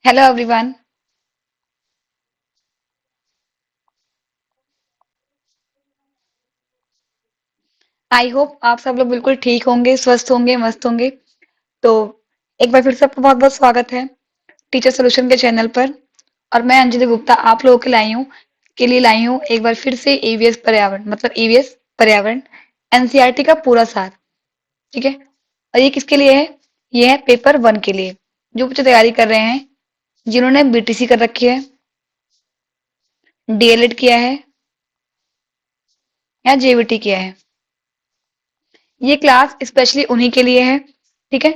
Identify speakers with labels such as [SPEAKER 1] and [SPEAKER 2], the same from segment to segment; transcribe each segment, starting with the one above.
[SPEAKER 1] Hello everyone. I hope आप सब लोग बिल्कुल ठीक होंगे, स्वस्थ होंगे, मस्त होंगे। तो एक बार फिर से आपका बहुत बहुत स्वागत है टीचर सोल्यूशन के चैनल पर। और मैं अंजलि गुप्ता आप लोगों के लिए लाई हूँ एक बार फिर से ईवीएस पर्यावरण मतलब ईवीएस पर्यावरण एनसीईआरटी का पूरा सार। ठीक है। और ये किसके लिए है? ये है पेपर वन के लिए, जो बच्चे तैयारी कर रहे हैं, जिन्होंने बीटीसी कर रखी है, डीएलएड किया है या जेवीटी किया है। ये क्लास स्पेशली उन्हीं के लिए है। ठीक है।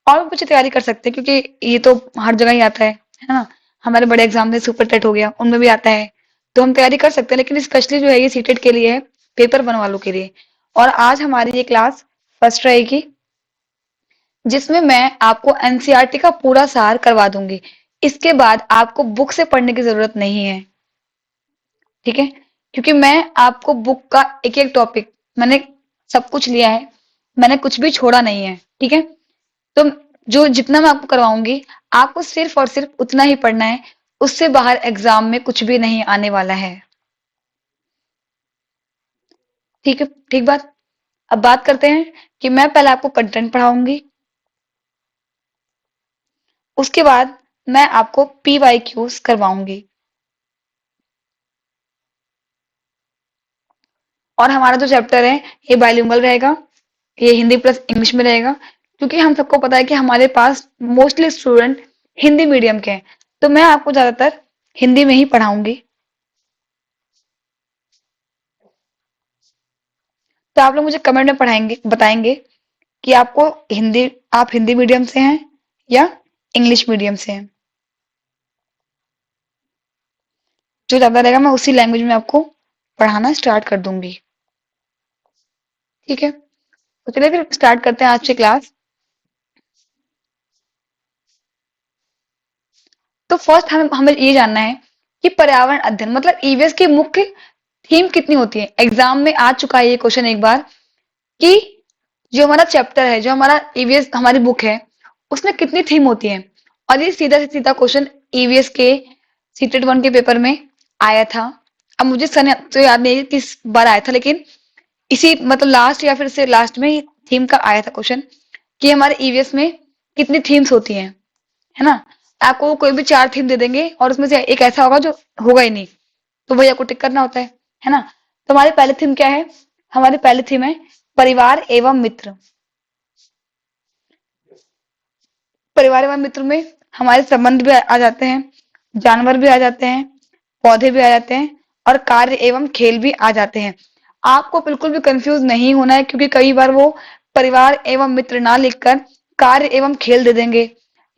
[SPEAKER 1] और भी बच्चे तैयारी कर सकते हैं क्योंकि ये तो हर जगह ही आता है ना। हमारे बड़े एग्जाम में सुपर टेट हो गया, उनमें भी आता है। तो हम तैयारी कर सकते हैं, लेकिन स्पेशली जो है ये सीटेट के लिए है, पेपर वन वालों के लिए। और आज हमारी ये क्लास फर्स्ट रहेगी, जिसमें मैं आपको एनसीईआरटी का पूरा सार करवा दूंगी। इसके बाद आपको बुक से पढ़ने की जरूरत नहीं है। ठीक है। क्योंकि मैं आपको बुक का एक एक टॉपिक, मैंने सब कुछ लिया है, मैंने कुछ भी छोड़ा नहीं है। ठीक है। तो जो जितना मैं आपको करवाऊंगी, आपको सिर्फ और सिर्फ उतना ही पढ़ना है। उससे बाहर एग्जाम में कुछ भी नहीं आने वाला है। ठीक है। ठीक बात। अब बात करते हैं कि मैं पहले आपको कंटेंट पढ़ाऊंगी, उसके बाद मैं आपको पीवाईक्यूज करवाऊंगी। और हमारा जो चैप्टर है ये बाइलिंगुअल रहेगा, ये हिंदी प्लस इंग्लिश में रहेगा। क्योंकि हम सबको पता है कि हमारे पास मोस्टली स्टूडेंट हिंदी मीडियम के हैं, तो मैं आपको ज्यादातर हिंदी में ही पढ़ाऊंगी। तो आप लोग मुझे कमेंट में पढ़ाएंगे, बताएंगे कि आपको हिंदी आप हिंदी मीडियम से हैं या इंग्लिश मीडियम से हैं। जो ज्यादा रहेगा मैं उसी लैंग्वेज में आपको पढ़ाना स्टार्ट कर दूंगी। ठीक है। तो चलिए फिर स्टार्ट करते हैं आज की क्लास। तो फर्स्ट हमें ये जानना है कि पर्यावरण अध्ययन मतलब ईवीएस की मुख्य थीम कितनी होती है। एग्जाम में आ चुका है ये क्वेश्चन एक बार, कि जो हमारा चैप्टर है, जो हमारा ईवीएस हमारी बुक है, उसमें कितनी थीम होती है। और ये सीधा से सीधा क्वेश्चन ईवीएस के सीटेट वन के पेपर में आया था। अब मुझे सन तो याद नहीं है किस बार आया था, लेकिन इसी मतलब लास्ट या फिर से लास्ट में थीम का आया था क्वेश्चन, कि हमारे ईवीएस में कितनी थीम्स होती हैं, है ना। आपको कोई भी चार थीम दे देंगे और उसमें से एक ऐसा होगा जो होगा ही नहीं, तो वही आपको टिक करना होता है ना। तो हमारी पहली थीम क्या है? हमारी पहली थीम है परिवार एवं मित्र। परिवार एवं मित्र में हमारे संबंध भी आ जाते हैं, जानवर भी आ जाते हैं, पौधे भी आ जाते हैं, और कार्य एवं खेल भी आ जाते हैं। आपको बिल्कुल भी कंफ्यूज नहीं होना है, क्योंकि कई बार वो परिवार एवं मित्र ना लिखकर कार्य एवं खेल दे देंगे,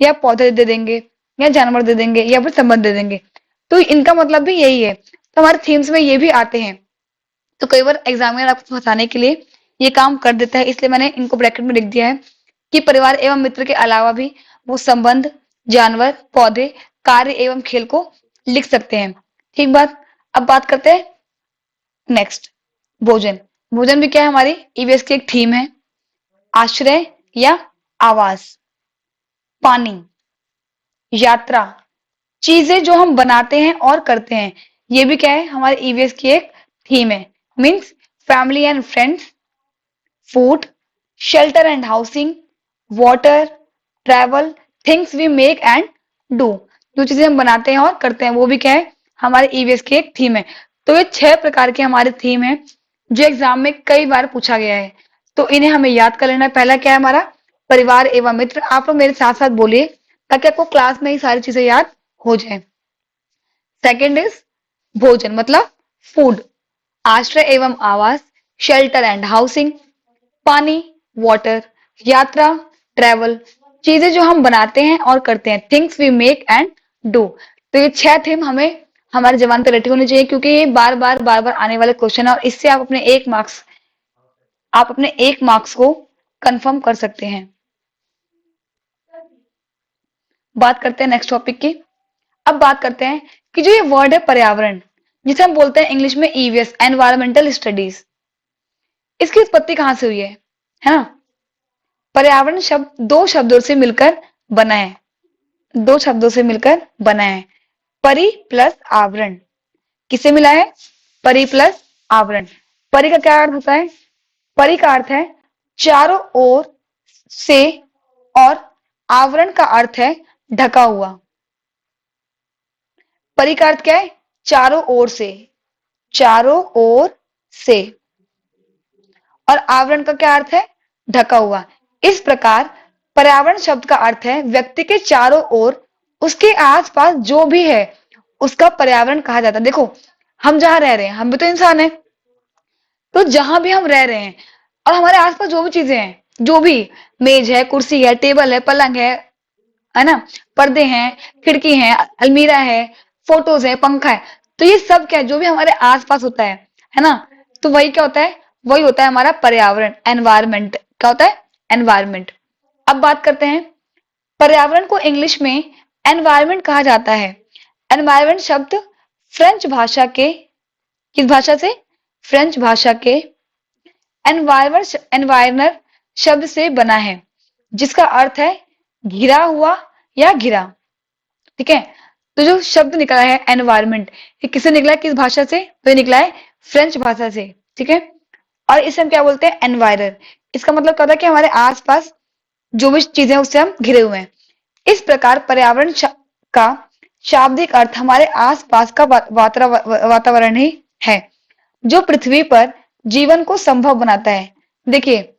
[SPEAKER 1] या पौधे दे देंगे, या जानवर दे देंगे, या फिर संबंध दे देंगे। तो इनका मतलब भी यही है। तो हमारे थीम्स में ये भी आते हैं। तो कई बार एग्जामिनर आपको फंसाने के लिए ये काम कर देता है, इसलिए मैंने इनको ब्रैकेट में लिख दिया है कि परिवार एवं मित्र के अलावा भी वो संबंध, जानवर, पौधे, कार्य एवं खेल को लिख सकते हैं। ठीक बात। अब बात करते हैं नेक्स्ट, भोजन। भोजन भी क्या है? हमारी ईवीएस की एक थीम है। आश्रय या आवास, पानी, यात्रा, चीजें जो हम बनाते हैं और करते हैं, ये भी क्या है? हमारे ईवीएस की एक थीम है। Means family and friends, food, shelter and housing, water, travel, things we make and do. जो चीजें हम बनाते हैं और करते हैं, वो भी क्या है? हमारे ईवीएस की एक थीम है। तो ये 6 प्रकार के हमारे थीम है, जो एग्जाम में कई बार पूछा गया है। तो इन्हें हमें याद कर लेना है। पहला क्या है हमारा? परिवार एवं मित्र। आप लोग मेरे साथ साथ बोलिए, ताकि आपको क्लास में ही सारी चीजें याद हो जाए। सेकेंड इज भोजन मतलब फूड, आश्रय एवं आवास, शेल्टर एंड हाउसिंग, पानी, वाटर, यात्रा, ट्रैवल, चीजें जो हम बनाते हैं और करते हैं, things we make and do. तो ये 6 थीम हमें हमारे जबान पर रटी होनी चाहिए, क्योंकि ये बार बार आने वाले क्वेश्चन है, और इससे आप अपने 1 मार्क्स को कंफर्म कर सकते हैं। बात करते हैं नेक्स्ट टॉपिक की। अब बात करते हैं कि जो ये वर्ड है पर्यावरण, जिसे हम बोलते हैं इंग्लिश में ईवीएस, एनवायरमेंटल स्टडीज, इसकी उत्पत्ति कहाँ से हुई है ना। पर्यावरण शब्द 2 शब्दों से मिलकर बना है। दो शब्दों से मिलकर बना है। परि प्लस आवरण। किसे मिला है? परि प्लस आवरण। परि का क्या अर्थ होता है? परि का अर्थ है चारों ओर से, और आवरण का अर्थ है ढका हुआ। परि का अर्थ क्या है? चारों ओर से, चारों ओर से। और आवरण का क्या अर्थ है? ढका हुआ। इस प्रकार पर्यावरण शब्द का अर्थ है व्यक्ति के चारों ओर, उसके आसपास जो भी है उसका पर्यावरण कहा जाता है। देखो, हम जहां रह रहे हैं, हम भी तो इंसान है, तो जहां भी हम रह रहे हैं और हमारे आसपास जो भी चीजें हैं, जो भी मेज है, कुर्सी है, टेबल है, पलंग है ना, पर्दे हैं, खिड़की है, अलमीरा है, फोटोज है, पंखा है, तो ये सब क्या है? जो भी हमारे आसपास होता है ना, तो वही क्या होता है? वही होता है हमारा पर्यावरण, एनवायरमेंट। क्या होता है? एनवायरमेंट। अब बात करते हैं, पर्यावरण को इंग्लिश में एनवायरमेंट कहा जाता है। एनवायरमेंट शब्द फ्रेंच भाषा के, किस भाषा से? फ्रेंच भाषा के एनवायरनर शब्द से बना है, जिसका अर्थ है घिरा हुआ या घिरा। ठीक है, तो जो शब्द निकला है एनवायरमेंट, ये किससे निकला है? किस भाषा से? तो ये निकला है फ्रेंच भाषा से। ठीक है, और इसे हम क्या बोलते हैं? एनवायरर। इसका मतलब क्या होता है कि हमारे आसपास जो भी चीजें हैं उससे हम घिरे हुए हैं। इस प्रकार पर्यावरण का शाब्दिक अर्थ हमारे आसपास का वातावरण ही है, जो पृथ्वी पर जीवन को संभव बनाता है। देखिए,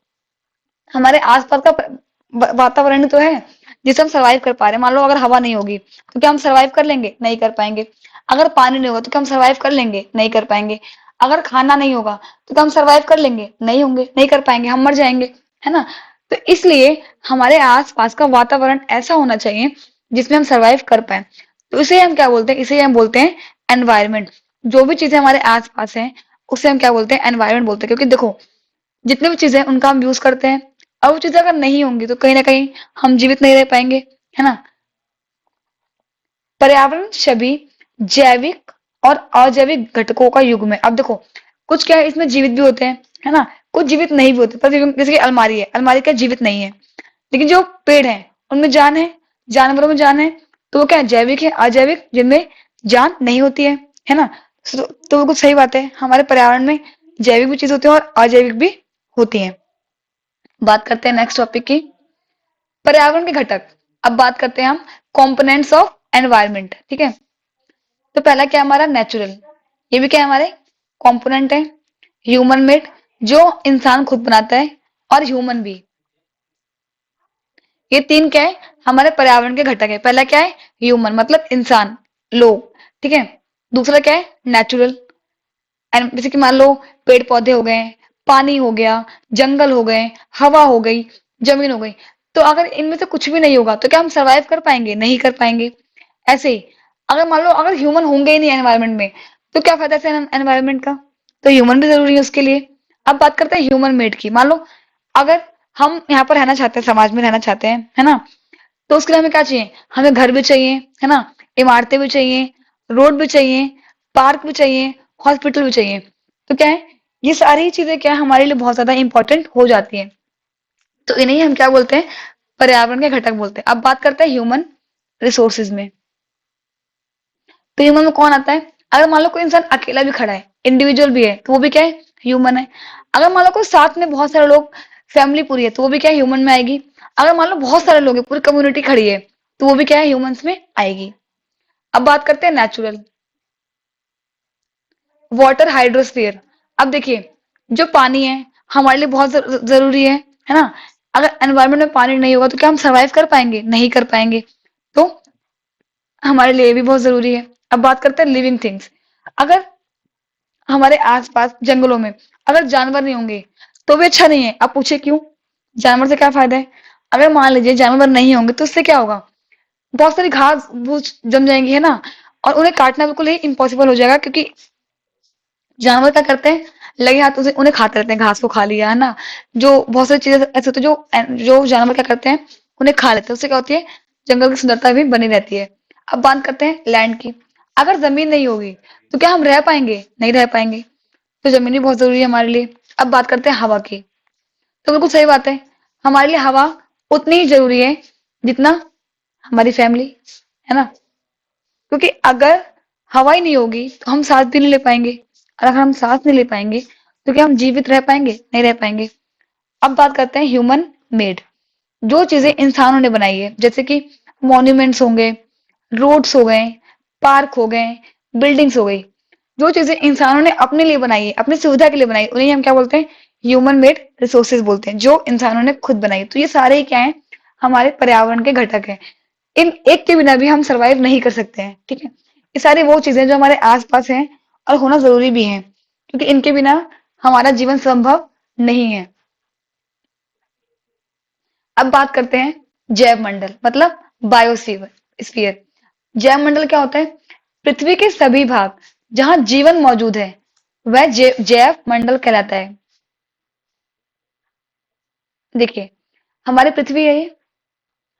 [SPEAKER 1] हमारे आसपास का वातावरण तो है जिसे हम सर्वाइव कर पा रहे हैं। मान लो अगर हवा नहीं होगी तो क्या हम सर्वाइव कर लेंगे? नहीं कर पाएंगे। अगर पानी नहीं होगा तो क्या हम सर्वाइव कर लेंगे? नहीं कर पाएंगे। अगर खाना नहीं होगा तो क्या हम सर्वाइव कर लेंगे? नहीं होंगे, नहीं कर पाएंगे, हम मर जाएंगे, है ना। तो इसलिए हमारे आसपास का वातावरण ऐसा होना चाहिए जिसमें हम सर्वाइव कर पाए। तो इसे हम क्या बोलते हैं? इसे हम बोलते हैं एनवायरमेंट। जो भी चीजें हमारे आसपास हैं उसे हम क्या बोलते हैं? एनवायरमेंट बोलते हैं। क्योंकि देखो, जितनी भी चीजें उनका हम यूज करते हैं, अब वो चीजें अगर नहीं होंगी तो कहीं ना कहीं हम जीवित नहीं रह पाएंगे, है ना। पर्यावरण सभी जैविक और अजैविक घटकों का युग्म है। अब देखो, कुछ क्या है इसमें जीवित भी होते हैं, है ना, कुछ जीवित नहीं भी होते। पर जैसे कि अलमारी है, अलमारी क्या जीवित नहीं है, लेकिन जो पेड़ है उनमें जान है, जानवरों में जान है, तो वो क्या है? जैविक है। अजैविक जिनमें जान नहीं होती है ना। तो वो कुछ सही बात है, हमारे पर्यावरण में जैविक भी चीज होती है और अजैविक भी होती है। बात करते हैं नेक्स्ट टॉपिक की, पर्यावरण के घटक। अब बात करते हैं हम कंपोनेंट्स ऑफ एनवायरनमेंट। ठीक है, तो पहला क्या है हमारा? नेचुरल। ये भी क्या है? हमारे कंपोनेंट है। ह्यूमन मेड, जो इंसान खुद बनाता है, और ह्यूमन भी। ये तीन क्या है? हमारे पर्यावरण के घटक है। पहला क्या है? ह्यूमन, मतलब इंसान, लोग। ठीक है, दूसरा क्या है? नेचुरल। जैसे कि मान लो पेड़ पौधे हो गए, पानी हो गया, जंगल हो गए, हवा हो गई, जमीन हो गई। तो अगर इनमें से कुछ भी नहीं होगा तो क्या हम सरवाइव कर पाएंगे? नहीं कर पाएंगे। ऐसे ही अगर मान लो अगर ह्यूमन होंगे ही नहीं एनवायरनमेंट में, तो क्या फायदा से एनवायरनमेंट का? तो ह्यूमन भी जरूरी है उसके लिए। अब बात करते हैं ह्यूमन मेड की। मान लो अगर हम यहाँ पर रहना चाहते हैं, समाज में रहना चाहते हैं, है ना, तो उसके लिए हमें क्या चाहिए? हमें घर भी चाहिए, है ना, इमारतें भी चाहिए, रोड भी चाहिए, पार्क भी चाहिए, हॉस्पिटल भी चाहिए। तो क्या है? ये सारी चीजें क्या है? हमारे लिए बहुत ज्यादा इंपॉर्टेंट हो जाती है। तो इन्हें हम क्या बोलते हैं? पर्यावरण के घटक बोलते हैं। अब बात करते हैं ह्यूमन रिसोर्सेज में। तो ह्यूमन में कौन आता है? अगर मान लो कोई इंसान अकेला भी खड़ा है, इंडिविजुअल भी है, तो वो भी क्या है? ह्यूमन है। अगर मान लो कोई साथ में बहुत सारे लोग, फैमिली पूरी है, तो वो भी क्या है? ह्यूमन में आएगी। अगर मान लो बहुत सारे लोग हैं, पूरी कम्युनिटी खड़ी है, तो वो भी क्या है? ह्यूमंस में आएगी। अब बात करते हैं नेचुरल। Water hydrosphere. अब देखिए, जो पानी है हमारे लिए बहुत जरूरी है ना। अगर एनवायरनमेंट में पानी नहीं होगा तो क्या हम सर्वाइव कर पाएंगे? नहीं कर पाएंगे। तो हमारे लिए भी बहुत जरूरी है। अब बात करते हैं लिविंग थिंग्स। अगर हमारे आसपास जंगलों में अगर जानवर नहीं होंगे तो भी अच्छा नहीं है। अब पूछे क्यों? जानवर से क्या फायदा है? अगर मान लीजिए जानवर नहीं होंगे तो उससे क्या होगा? बहुत सारी घास फूस जम जाएंगी, है ना, और उन्हें काटना बिल्कुल ही इम्पॉसिबल हो जाएगा। क्योंकि जानवर क्या करते हैं? लगे हाथ उसे उन्हें खाते रहते हैं, घास को खा लिया, है ना। जो बहुत सारी चीजें ऐसे होती है जो जो जानवर क्या करते हैं? उन्हें खा लेते हैं। उससे क्या होती है? जंगल की सुंदरता भी बनी रहती है। अब बात करते हैं लैंड की। अगर जमीन नहीं होगी तो क्या हम रह पाएंगे? नहीं रह पाएंगे। तो जमीन भी बहुत जरूरी है हमारे लिए। अब बात करते हैं हवा की। तो बिल्कुल सही बात है, हमारे लिए हवा उतनी ही जरूरी है जितना हमारी फैमिली, है ना? क्योंकि अगर हवा ही नहीं होगी तो हम सांस भी नहीं ले पाएंगे, और अगर हम सांस नहीं ले पाएंगे तो क्या हम जीवित रह पाएंगे? नहीं रह पाएंगे। अब बात करते हैं ह्यूमन मेड, जो चीजें इंसानों ने बनाई है, जैसे कि मॉन्यूमेंट्स होंगे, रोड्स हो गए, पार्क हो गए, बिल्डिंग्स हो गई। जो चीजें इंसानों ने अपने लिए बनाई है, अपनी सुविधा के लिए बनाई, उन्हें हम क्या बोलते हैं? ह्यूमन मेड रिसोर्सेज बोलते हैं, जो इंसानों ने खुद बनाई। तो ये सारे ही क्या है? हमारे पर्यावरण के घटक है। इन एक के बिना भी हम सरवाइव नहीं कर सकते हैं, ठीक है? ये सारी वो चीजें जो हमारे आसपास हैं और होना जरूरी भी है, क्योंकि इनके बिना हमारा जीवन संभव नहीं है। अब बात करते हैं जैव मंडल, मतलब बायोस्फीयर स्फीयर। जैव मंडल क्या होता है? पृथ्वी के सभी भाग जहां जीवन मौजूद है, वह जैव मंडल कहलाता है। देखिए, हमारी पृथ्वी है, ये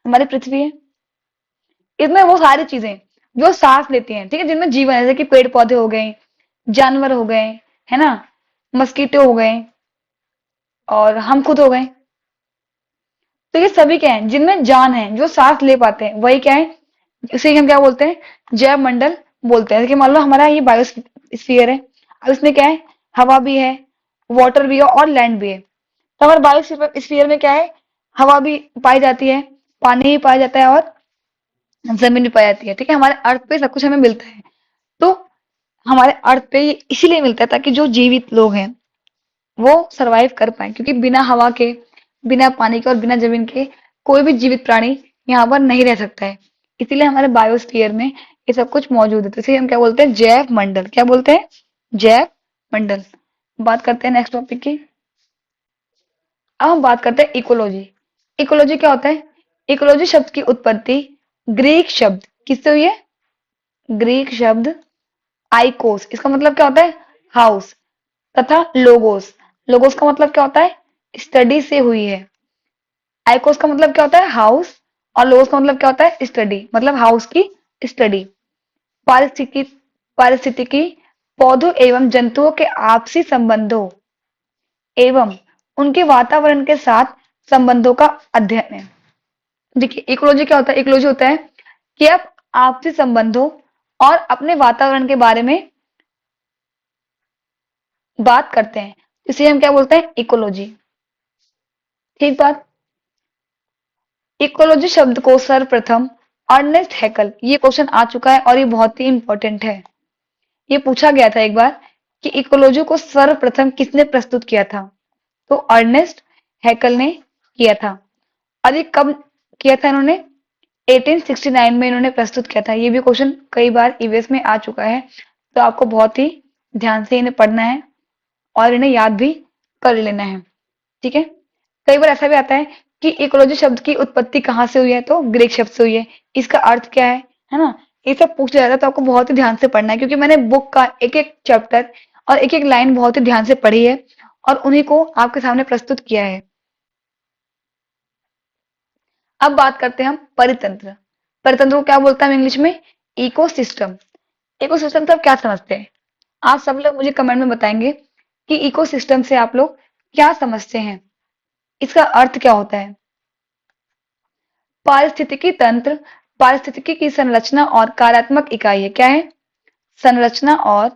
[SPEAKER 1] हमारी पृथ्वी है, इसमें वो सारी चीजें जो सांस लेती हैं, ठीक है, जिनमें जीवन है, जैसे कि पेड़ पौधे हो गए, जानवर हो गए, है ना, मस्कीटो हो गए, और हम खुद हो गए। तो ये सभी क्या है? जिनमें जान है, जो सांस ले पाते हैं, वही क्या है? इसे हम क्या बोलते हैं? जैव मंडल बोलते हैं। देखिए, मान लो हमारा ये बायोस्फीयर है, अब इसमें क्या है? हवा भी है, वाटर भी है और लैंड भी है। तो हमारे बायोस्फीयर में क्या है? हवा भी पाई जाती है, पानी भी पाया जाता है, और जमीन भी पाई जाती है, ठीक है? हमारे अर्थ पे सब कुछ हमें मिलता है। तो हमारे अर्थ पे ये इसीलिए मिलता है ताकि जो जीवित लोग हैं वो सरवाइव कर पाए, क्योंकि बिना हवा के, बिना पानी के और बिना जमीन के कोई भी जीवित प्राणी यहाँ पर नहीं रह सकता है। इसीलिए हमारे बायोस्फीयर में ये सब कुछ मौजूद है। तो इसे हम क्या बोलते हैं? जैव मंडल। क्या बोलते हैं? जैव मंडल। बात करते हैं नेक्स्ट टॉपिक की। अब हम बात करते हैं इकोलॉजी। इकोलॉजी क्या होता है? इकोलॉजी शब्द की उत्पत्ति ग्रीक शब्द किससे हुई है? ग्रीक शब्द आइकोस, इसका मतलब क्या होता है? हाउस, तथा लोगोस, लोगोस का मतलब क्या होता है? स्टडी से हुई है। आइकोस का मतलब क्या होता है? हाउस, और लोगोस का मतलब क्या होता है? स्टडी, मतलब हाउस की स्टडी। पारिस्थितिकी, पारिस्थितिकी पौधों एवं जंतुओं के आपसी संबंधों एवं उनके वातावरण के साथ संबंधों का अध्ययन है। देखिए, इकोलॉजी क्या होता है? इकोलॉजी होता है कि आप आपसी संबंधों और अपने वातावरण के बारे में बात करते हैं, इसे हम क्या बोलते हैं? इकोलॉजी। ठीक बात। इकोलॉजी शब्द को सर्वप्रथम अर्नेस्ट हैकल, ये क्वेश्चन आ चुका है और ये बहुत ही इंपॉर्टेंट है। ये पूछा गया था एक बार कि इकोलॉजी को सर्वप्रथम किसने प्रस्तुत किया था? तो अर्नेस्ट हैकल ने किया था। और ये कब किया था इन्होंने? 1869 में इन्होंने प्रस्तुत किया था। ये भी क्वेश्चन कई बार ईवीएस में आ चुका है, तो आपको बहुत ही ध्यान से इन्हें पढ़ना है और इन्हें याद भी कर लेना है, ठीक है? कई बार ऐसा भी आता है कि इकोलॉजी शब्द की उत्पत्ति कहाँ से हुई है? तो ग्रीक शब्द से हुई है। इसका अर्थ क्या है ना? ये सब पूछ जाता है, तो आपको बहुत ही ध्यान से पढ़ना है, क्योंकि मैंने बुक का एक एक चैप्टर और एक एक लाइन बहुत ही ध्यान से पढ़ी है और उन्हीं को आपके सामने प्रस्तुत किया है। अब बात करते हैं हम परितंत्र। परितंत्र को क्या बोलते हैं हम इंग्लिश में? इकोसिस्टम। इकोसिस्टम से आप क्या समझते हैं? आप सब लोग मुझे कमेंट में बताएंगे कि इकोसिस्टम से आप लोग क्या समझते हैं, इसका अर्थ क्या होता है? पारिस्थितिकी तंत्र पारिस्थितिकी की संरचना और कार्यात्मक इकाई है। क्या है? संरचना और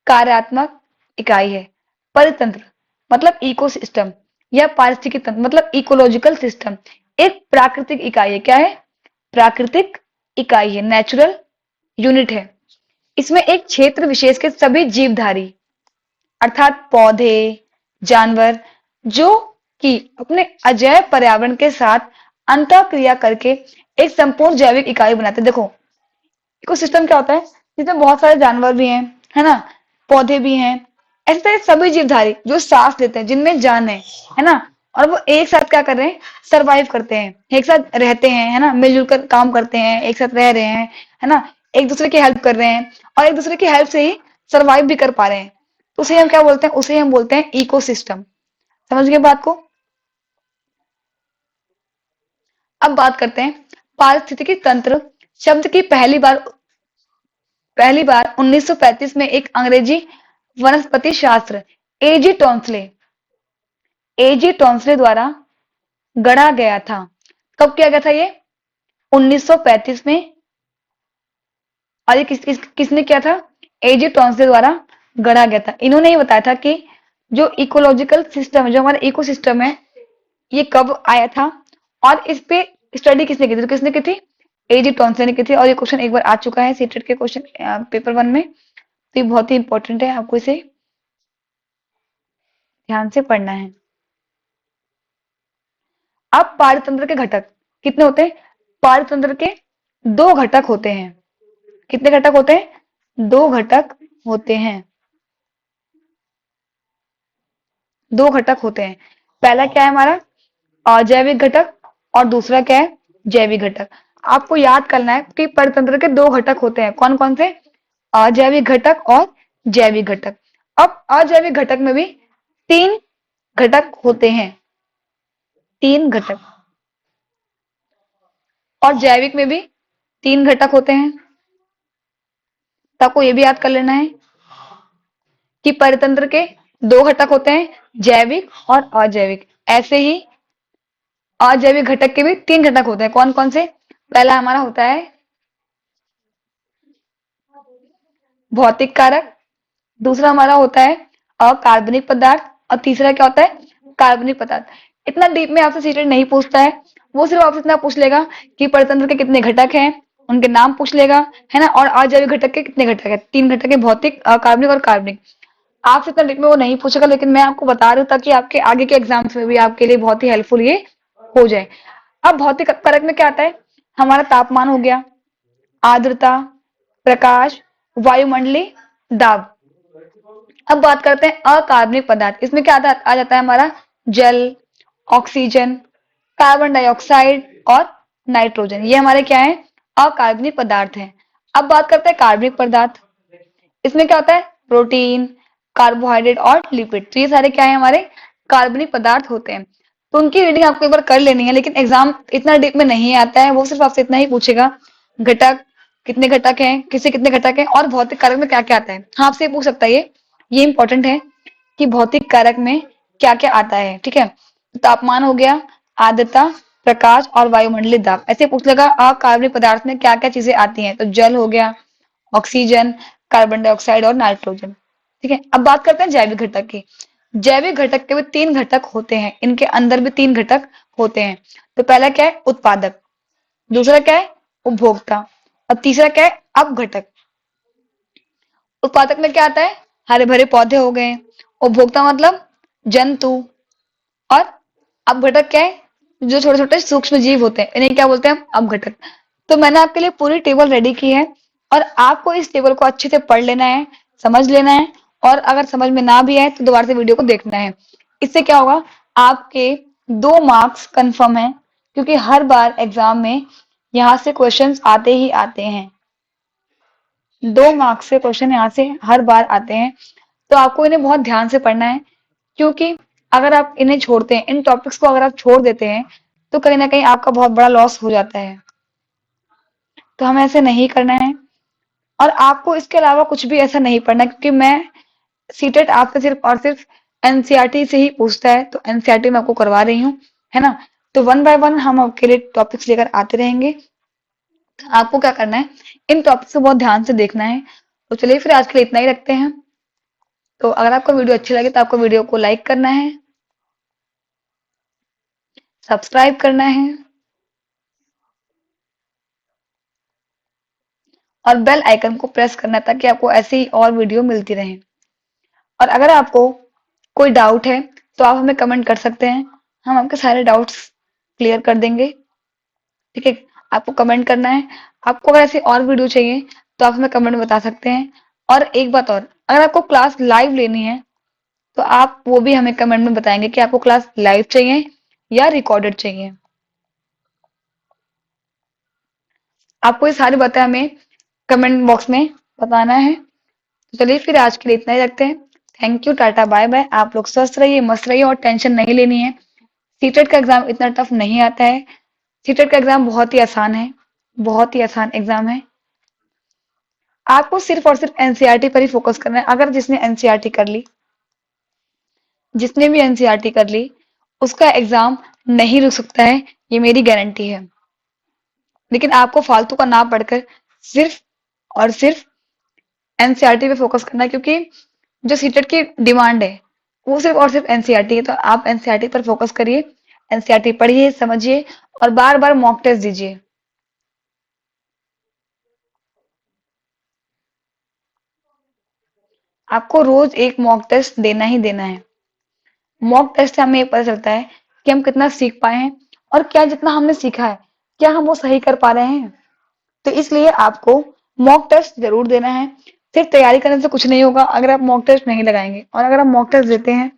[SPEAKER 1] कार्यात्मक इकाई है। परितंत्र मतलब इकोसिस्टम, या पारिस्थितिकी तंत्र मतलब इकोलॉजिकल सिस्टम एक प्राकृतिक इकाई है। क्या है? प्राकृतिक इकाई है, नेचुरल यूनिट है। इसमें एक क्षेत्र विशेष के सभी जीवधारी, अर्थात पौधे, जानवर, जो कि अपने अजैव पर्यावरण के साथ अंतःक्रिया करके एक संपूर्ण जैविक इकाई बनाते हैं। देखो, इकोसिस्टम क्या होता है? जिसमें बहुत सारे जानवर भी हैं, है ना, पौधे भी हैं, ऐसे तरह सभी जीवधारी जो सांस लेते हैं, जिनमें जान है ना, और वो एक साथ क्या कर रहे हैं? सरवाइव करते हैं, एक साथ रहते हैं, है ना, मिलजुल कर काम करते हैं, एक साथ रह रहे हैं, है ना, एक दूसरे की हेल्प कर रहे हैं, और एक दूसरे की हेल्प से ही सरवाइव भी कर पा रहे हैं। तो उसे हम क्या बोलते हैं? उसे हम बोलते हैं इकोसिस्टम। समझ गए बात को? अब बात करते हैं पारिस्थितिकी तंत्र शब्द की पहली बार 1935 में एक अंग्रेजी वनस्पति शास्त्र एजी टॉन्सले एजी टॉन्सले द्वारा गढ़ा गया था। कब किया गया था ये? 1935 में। और ये किसने किया था? एजी टॉन्से द्वारा गढ़ा गया था। इन्होंने ये बताया था कि जो इकोलॉजिकल सिस्टम है, जो हमारा इकोसिस्टम है, ये कब आया था और इस पे स्टडी किसने की थी? तो किसने की थी? एजी टॉन्सन ने की थी। और ये क्वेश्चन एक बार आ चुका है सीटेट के क्वेश्चन पेपर 1 में, तो ये बहुत ही इंपॉर्टेंट है, आपको इसे ध्यान से पढ़ना है। अब पारतंत्र के घटक कितने होते हैं? पारतंत्र के 2 घटक होते हैं। कितने घटक होते हैं? 2 घटक होते हैं। 2 घटक होते हैं। पहला क्या है हमारा? अजैविक घटक, और दूसरा क्या है? जैविक घटक। आपको याद करना है कि परितंत्र के 2 घटक होते हैं। कौन कौन से? अजैविक घटक और जैविक घटक। अब अजैविक घटक में भी 3 घटक होते हैं। 3 घटक। और जैविक में भी 3 घटक होते हैं। तो आपको ये भी याद कर लेना है कि परितंत्र के 2 घटक होते हैं, जैविक और अजैविक। ऐसे ही अजैविक घटक के भी 3 घटक होते हैं। कौन कौन से? पहला हमारा होता है भौतिक कारक, दूसरा हमारा होता है अकार्बनिक पदार्थ, और तीसरा क्या होता है? कार्बनिक पदार्थ। इतना डीप में आपसे सीटेट नहीं पूछता है, वो सिर्फ आपसे इतना पूछ लेगा कि परितंत्र के कितने घटक हैं, उनके नाम पूछ लेगा, है ना, और अजैविक घटक के कितने घटक है? 3 घटक है, भौतिक, अकार्बनिक और कार्बनिक। आपसे इतना डीप में वो नहीं पूछेगा, लेकिन मैं आपको बता रही हूँ ताकि आपके आगे के एग्जाम्स में भी आपके लिए बहुत ही हेल्पफुल ये हो जाए। अब भौतिक कारक में क्या आता है? हमारा तापमान हो गया, आर्द्रता, प्रकाश, वायुमंडलीय दाब। अब बात करते हैं अकार्बनिक पदार्थ। इसमें क्या आ जाता है हमारा? जल, ऑक्सीजन, कार्बन डाइऑक्साइड और नाइट्रोजन। ये हमारे क्या है? अकार्बनिक पदार्थ हैं। अब बात करते हैं कार्बनिक पदार्थ। इसमें क्या होता है? प्रोटीन, कार्बोहाइड्रेट और लिपिड। तो ये सारे क्या है? हमारे कार्बनिक पदार्थ होते हैं। तो उनकी रीडिंग आपको एक बार कर लेनी है, लेकिन एग्जाम इतना डीप में नहीं आता है, वो सिर्फ आपसे इतना ही पूछेगा, घटक कितने घटक हैं, किससे कितने घटक हैं, और भौतिक कारक में क्या क्या आता है। हाँ, आपसे पूछ सकता है ये इंपॉर्टेंट है कि भौतिक कारक में क्या क्या आता है। ठीक है, तापमान हो गया, आर्द्रता, प्रकाश और वायुमंडलीय दाब। ऐसे पूछ लेगा अकार्बनिक पदार्थ में क्या क्या चीजें आती हैं। तो जल हो गया, ऑक्सीजन, कार्बन डाइऑक्साइड और नाइट्रोजन। ठीक है, अब बात करते हैं जैविक घटक की। जैविक घटक के भी 3 घटक होते हैं, इनके अंदर भी 3 घटक होते हैं। तो पहला क्या है? उत्पादक, दूसरा क्या है? उपभोक्ता, और तीसरा क्या है? अपघटक। उत्पादक में क्या आता है? हरे भरे पौधे हो गए। उपभोक्ता मतलब जंतु। और अपघटक क्या है? जो छोटे छोटे सूक्ष्म जीव होते हैं, इन्हें क्या बोलते हैं? अपघटक। तो मैंने आपके लिए पूरी टेबल रेडी की है, और आपको इस टेबल को अच्छे से पढ़ लेना है, समझ लेना है, और अगर समझ में ना भी आए तो दोबारा से वीडियो को देखना है। इससे क्या होगा? आपके 2 मार्क्स कंफर्म है, क्योंकि हर बार एग्जाम में यहाँ से क्वेश्चंस आते ही आते हैं। 2 मार्क्स के क्वेश्चन यहाँ से हर बार आते हैं। तो आपको इन्हें बहुत ध्यान से पढ़ना है, क्योंकि अगर आप इन्हें छोड़ते हैं, इन टॉपिक्स को अगर आप छोड़ देते हैं, तो कहीं ना कहीं आपका बहुत बड़ा लॉस हो जाता है। तो हमें ऐसे नहीं करना है, और आपको इसके अलावा कुछ भी ऐसा नहीं पढ़ना, क्योंकि मैं सीटेट आपसे सिर्फ और सिर्फ एनसीईआरटी से ही पूछता है, तो एनसीईआरटी में आपको करवा रही हूँ, है ना। तो 1 बाय 1 हम आपके लिए टॉपिक्स लेकर आते रहेंगे। तो आपको क्या करना है? इन टॉपिक्स को बहुत ध्यान से देखना है। तो चलिए फिर आज के लिए इतना ही रखते हैं। तो अगर आपको वीडियो अच्छी लगे तो आपको वीडियो को लाइक करना है, सब्सक्राइब करना है, और बेल आइकन को प्रेस करना है, ताकि आपको ऐसे ही और वीडियो मिलती रहे। और अगर आपको कोई डाउट है तो आप हमें कमेंट कर सकते हैं, हम आपके सारे डाउट्स क्लियर कर देंगे। ठीक है, आपको कमेंट करना है। आपको अगर ऐसी और वीडियो चाहिए तो आप हमें कमेंट में बता सकते हैं। और एक बात और, अगर आपको क्लास लाइव लेनी है तो आप वो भी हमें कमेंट में बताएंगे कि आपको क्लास लाइव चाहिए या रिकॉर्डेड चाहिए। आपको ये सारी बातें हमें कमेंट बॉक्स में बताना है। तो चलिए फिर आज के लिए इतना ही रखते हैं। Thank you, tata, bye bye. आप लोग स्वस्थ रहिए, मस्त रहिए, और टेंशन नहीं लेनी है। सीटेट का एग्जाम इतना टफ नहीं आता है। सीटेट का एग्जाम बहुत ही आसान है, बहुत ही आसान एग्जाम है। आपको सिर्फ और सिर्फ एनसीईआरटी पर ही फोकस करना है। अगर जिसने एनसीईआरटी कर ली, जिसने भी एनसीईआरटी कर ली, उसका एग्जाम नहीं रुक सकता है, ये मेरी गारंटी है। लेकिन आपको फालतू का ना पढ़कर सिर्फ और सिर्फ एनसीईआरटी पे फोकस करना है, क्योंकि जो सीटेट की डिमांड है वो सिर्फ और सिर्फ एनसीईआरटी है। तो आप एनसीईआरटी पर फोकस करिए, एनसीईआरटी पढ़िए, समझिए और बार बार मॉक टेस्ट दीजिए। आपको रोज एक मॉक टेस्ट देना ही देना है। मॉक टेस्ट से हमें ये पता चलता है कि हम कितना सीख पाए हैं और क्या जितना हमने सीखा है क्या हम वो सही कर पा रहे हैं। तो इसलिए आपको मॉक टेस्ट जरूर देना है। सिर्फ तैयारी करने से कुछ नहीं होगा अगर आप मॉक टेस्ट नहीं लगाएंगे। और अगर आप मॉक टेस्ट देते हैं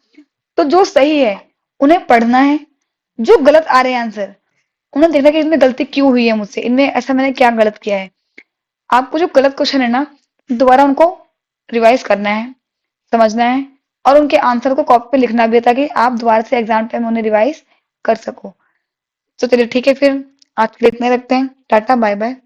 [SPEAKER 1] तो जो सही है उन्हें पढ़ना है, जो गलत आ रहे हैं आंसर उन्हें देखना कि इसमें गलती क्यों हुई है मुझसे, इनमें ऐसा मैंने क्या गलत किया है। आपको जो गलत क्वेश्चन है ना दोबारा उनको रिवाइज करना है, समझना है और उनके आंसर को कॉपी पे लिखना भी है ताकि आप दोबारा से एग्जाम टाइम उन्हें रिवाइज कर सको। तो चलिए ठीक है फिर आज के लिए इतने रखते हैं। Tata bye bye.